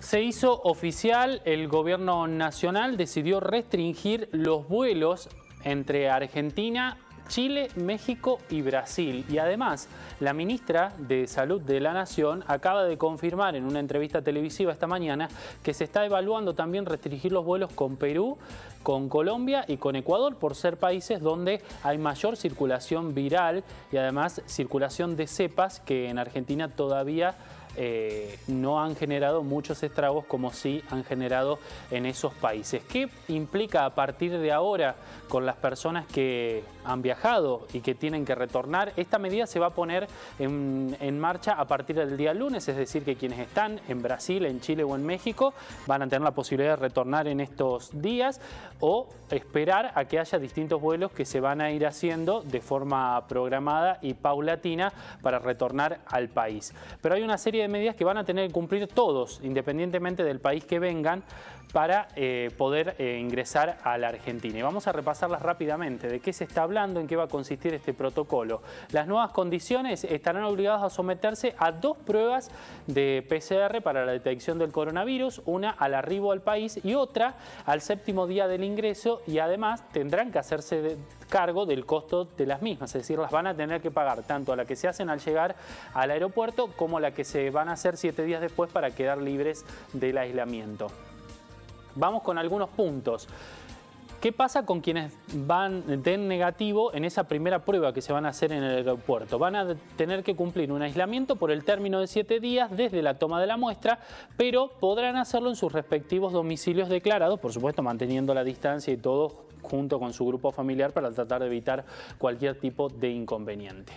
Se hizo oficial, el gobierno nacional decidió restringir los vuelos entre Argentina, Chile, México y Brasil. Y además, la ministra de Salud de la Nación acaba de confirmar en una entrevista televisiva esta mañana que se está evaluando también restringir los vuelos con Perú, con Colombia y con Ecuador por ser países donde hay mayor circulación viral y además circulación de cepas que en Argentina todavía no han generado muchos estragos como sí han generado en esos países. ¿Qué implica a partir de ahora con las personas que han viajado y que tienen que retornar? Esta medida se va a poner en marcha a partir del día lunes, es decir, que quienes están en Brasil, en Chile o en México van a tener la posibilidad de retornar en estos días o esperar a que haya distintos vuelos que se van a ir haciendo de forma programada y paulatina para retornar al país. Pero hay una serie de medidas que van a tener que cumplir todos, independientemente del país que vengan, para poder ingresar a la Argentina. Y vamos a repasarlas rápidamente. ¿De qué se está hablando? ¿En qué va a consistir este protocolo? Las nuevas condiciones estarán obligados a someterse a 2 pruebas de PCR para la detección del coronavirus, una al arribo al país y otra al 7º día del ingreso, y además tendrán que hacerse cargo del costo de las mismas, es decir, las van a tener que pagar tanto a la que se hacen al llegar al aeropuerto como a la que se van a hacer 7 días después para quedar libres del aislamiento. Vamos con algunos puntos. ¿Qué pasa con quienes den negativo en esa primera prueba que se van a hacer en el aeropuerto? Van a tener que cumplir un aislamiento por el término de 7 días desde la toma de la muestra, pero podrán hacerlo en sus respectivos domicilios declarados, por supuesto manteniendo la distancia y todo junto con su grupo familiar para tratar de evitar cualquier tipo de inconveniente.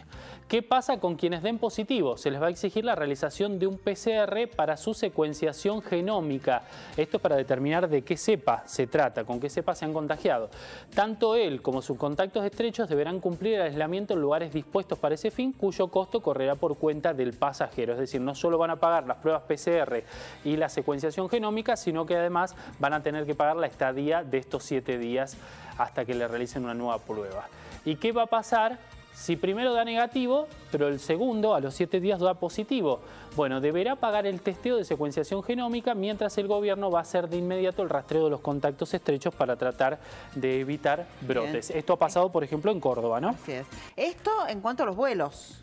¿Qué pasa con quienes den positivo? Se les va a exigir la realización de un PCR para su secuenciación genómica. Esto es para determinar de qué cepa se trata, con qué cepa se han contagiado. Tanto él como sus contactos estrechos deberán cumplir el aislamiento en lugares dispuestos para ese fin, cuyo costo correrá por cuenta del pasajero. Es decir, no solo van a pagar las pruebas PCR y la secuenciación genómica, sino que además van a tener que pagar la estadía de estos 7 días hasta que le realicen una nueva prueba. ¿Y qué va a pasar si primero da negativo, pero el segundo a los 7 días da positivo? Bueno, deberá pagar el testeo de secuenciación genómica mientras el gobierno va a hacer de inmediato el rastreo de los contactos estrechos para tratar de evitar brotes. Bien. Esto ha pasado, por ejemplo, en Córdoba, ¿no? Así es. Esto en cuanto a los vuelos.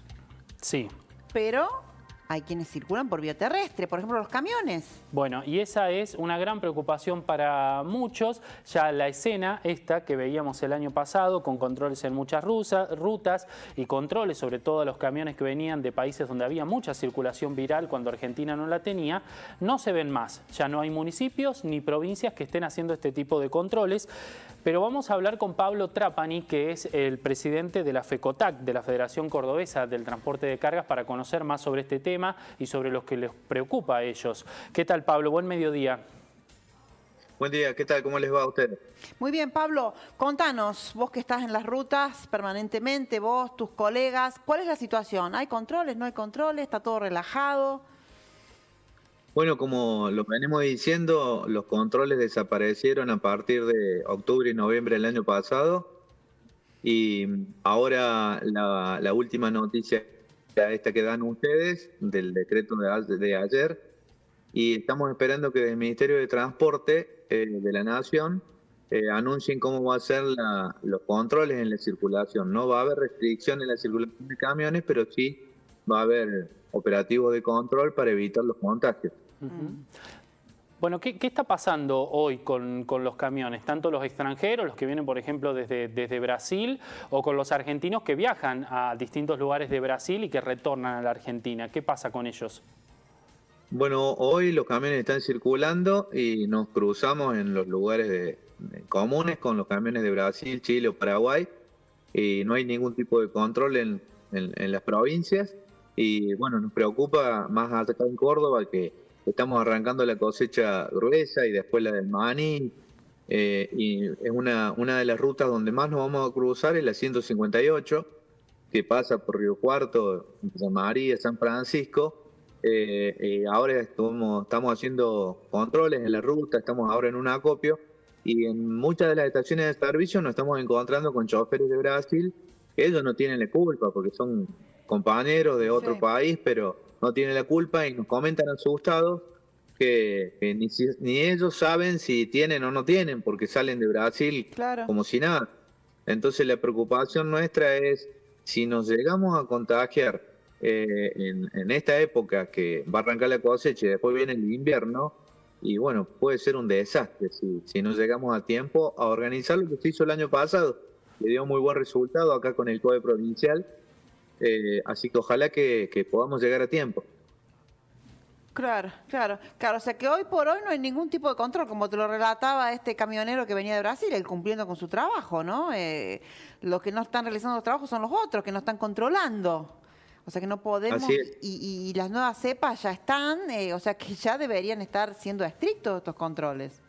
Sí. Pero hay quienes circulan por vía terrestre, por ejemplo los camiones. Bueno, y esa es una gran preocupación para muchos. Ya la escena esta que veíamos el año pasado, con controles en muchas rutas y controles sobre todo a los camiones que venían de países donde había mucha circulación viral cuando Argentina no la tenía, no se ven más. Ya no hay municipios ni provincias que estén haciendo este tipo de controles. Pero vamos a hablar con Pablo Trapani, que es el presidente de la FECOTAC, de la Federación Cordobesa del Transporte de Cargas, para conocer más sobre este tema y sobre lo que les preocupa a ellos. ¿Qué tal, Pablo? Buen mediodía. Buen día, ¿qué tal? ¿Cómo les va a ustedes? Muy bien, Pablo. Contanos, vos que estás en las rutas permanentemente, vos, tus colegas, ¿cuál es la situación? ¿Hay controles? ¿No hay controles? ¿Está todo relajado? Bueno, como lo venimos diciendo, los controles desaparecieron a partir de octubre y noviembre del año pasado, y ahora la última noticia esta que dan ustedes del decreto de ayer, y estamos esperando que el Ministerio de Transporte de la Nación anuncien cómo va a ser los controles en la circulación. No va a haber restricción en la circulación de camiones, pero sí va a haber operativos de control para evitar los contagios. Bueno, ¿qué está pasando hoy con los camiones? Tanto los extranjeros, los que vienen, por ejemplo, desde Brasil, o con los argentinos que viajan a distintos lugares de Brasil y que retornan a la Argentina. ¿Qué pasa con ellos? Bueno, hoy los camiones están circulando y nos cruzamos en los lugares comunes con los camiones de Brasil, Chile o Paraguay, y no hay ningún tipo de control en las provincias. Y bueno, nos preocupa más acá en Córdoba, que estamos arrancando la cosecha gruesa y después la del maní, y es una de las rutas donde más nos vamos a cruzar, es la 158, que pasa por Río Cuarto, Santa María, San Francisco. Ahora estamos haciendo controles en la ruta, estamos ahora en un acopio, y en muchas de las estaciones de servicio nos estamos encontrando con choferes de Brasil. Ellos no tienen la culpa porque son compañeros de otro país, pero no tienen la culpa y nos comentan asustados que ni ellos saben si tienen o no tienen, porque salen de Brasil Claro. como si nada. Entonces la preocupación nuestra es, si nos llegamos a contagiar en esta época que va a arrancar la cosecha y después viene el invierno, y bueno, puede ser un desastre si no llegamos a tiempo a organizar lo que se hizo el año pasado, que dio muy buen resultado acá con el COE provincial, así que ojalá que podamos llegar a tiempo. Claro, claro, claro. O sea que hoy por hoy no hay ningún tipo de control, como te lo relataba este camionero que venía de Brasil, él cumpliendo con su trabajo, ¿no? Los que no están realizando los trabajos son los otros, que no están controlando. O sea que no podemos, Así es. y las nuevas cepas ya están, o sea que ya deberían estar siendo estrictos estos controles.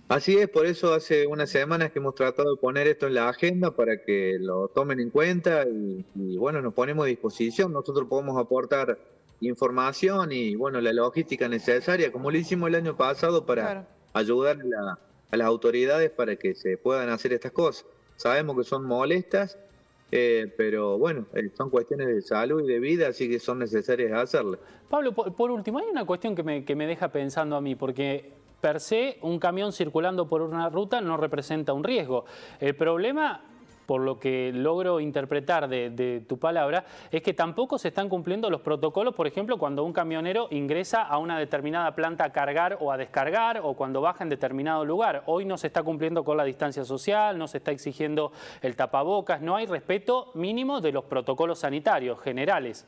Así es, por eso hace unas semanas que hemos tratado de poner esto en la agenda para que lo tomen en cuenta y bueno, nos ponemos a disposición. Nosotros podemos aportar información y bueno, la logística necesaria, como lo hicimos el año pasado para Claro. ayudar a las autoridades para que se puedan hacer estas cosas. Sabemos que son molestas, pero bueno, son cuestiones de salud y de vida, así que son necesarias hacerlas. Pablo, por último, hay una cuestión que me deja pensando a mí, porque per se un camión circulando por una ruta no representa un riesgo. El problema, por lo que logro interpretar de tu palabra, es que tampoco se están cumpliendo los protocolos, por ejemplo, cuando un camionero ingresa a una determinada planta a cargar o a descargar, o cuando baja en determinado lugar. Hoy no se está cumpliendo con la distancia social, no se está exigiendo el tapabocas, no hay respeto mínimo de los protocolos sanitarios generales.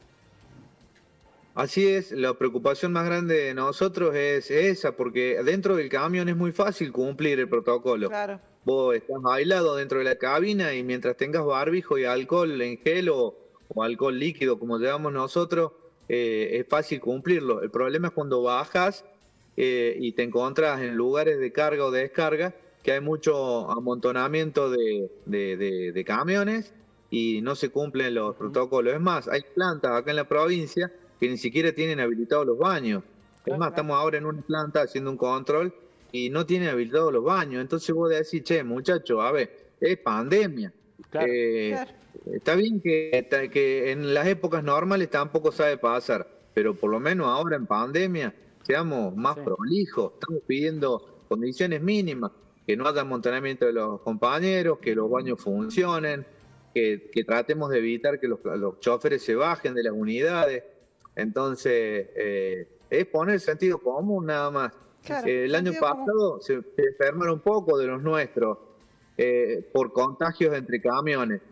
Así es, la preocupación más grande de nosotros es esa, porque dentro del camión es muy fácil cumplir el protocolo. Claro. Vos estás aislado dentro de la cabina y mientras tengas barbijo y alcohol en gel o alcohol líquido, como llamamos nosotros, es fácil cumplirlo. El problema es cuando bajas y te encontrás en lugares de carga o de descarga, que hay mucho amontonamiento de camiones y no se cumplen los protocolos. Es más, hay plantas acá en la provincia que ni siquiera tienen habilitados los baños. Es más, estamos ahora en una planta haciendo un control y no tienen habilitados los baños. Entonces vos decís, che, muchacho, a ver, es pandemia. Claro. Claro. Está bien que en las épocas normales tampoco sabe pasar, pero por lo menos ahora en pandemia seamos más prolijos. Estamos pidiendo condiciones mínimas, que no haya amontonamiento de los compañeros, que los baños funcionen, que tratemos de evitar que los choferes se bajen de las unidades. Entonces, es poner sentido común nada más. Claro, El año sentido común. pasado se enfermaron un poco de los nuestros por contagios entre camiones,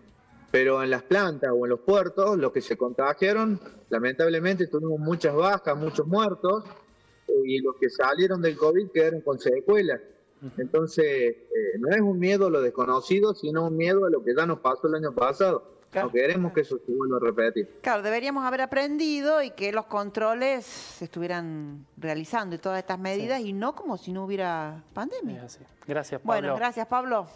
pero en las plantas o en los puertos, los que se contagiaron, lamentablemente tuvimos muchas bajas, muchos muertos, y los que salieron del COVID quedaron con secuelas. Entonces, no es un miedo a lo desconocido, sino un miedo a lo que ya nos pasó el año pasado. Claro, No queremos que eso se vuelva a repetir. Claro, deberíamos haber aprendido y que los controles se estuvieran realizando y todas estas medidas y no como si no hubiera pandemia. Así. Gracias, Pablo. Bueno, gracias, Pablo.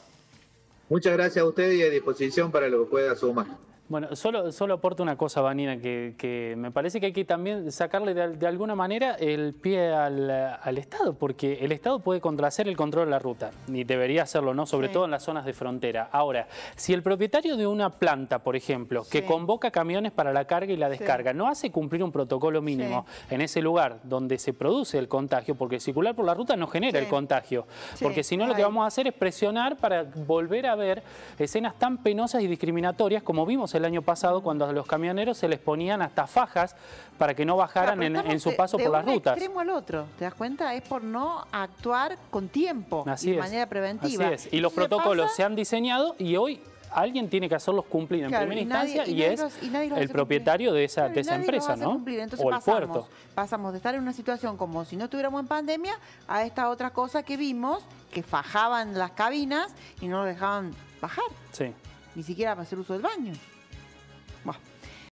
Muchas gracias a ustedes y a disposición para lo que pueda sumar. Bueno, solo aporto una cosa, Vanina, que me parece que hay que también sacarle de alguna manera el pie al Estado, porque el Estado puede hacer el control de la ruta, y debería hacerlo, ¿no? Sobre todo en las zonas de frontera. Ahora, si el propietario de una planta, por ejemplo, que convoca camiones para la carga y la descarga, no hace cumplir un protocolo mínimo en ese lugar donde se produce el contagio, porque circular por la ruta no genera el contagio, porque si no lo que vamos a hacer es presionar para volver a ver escenas tan penosas y discriminatorias como vimos el año pasado cuando a los camioneros se les ponían hasta fajas para que no bajaran en su paso por las rutas. De un extremo al otro, ¿te das cuenta? Es por no actuar con tiempo y de manera preventiva. Así es. Y los protocolos se han diseñado y hoy alguien tiene que hacerlos cumplir en primera instancia y es el propietario de esa empresa, ¿no? Entonces o el puerto. Pasamos de estar en una situación como si no estuviéramos en pandemia a esta otra cosa que vimos, que fajaban las cabinas y no nos dejaban bajar. Sí. Ni siquiera para hacer uso del baño. Bueno.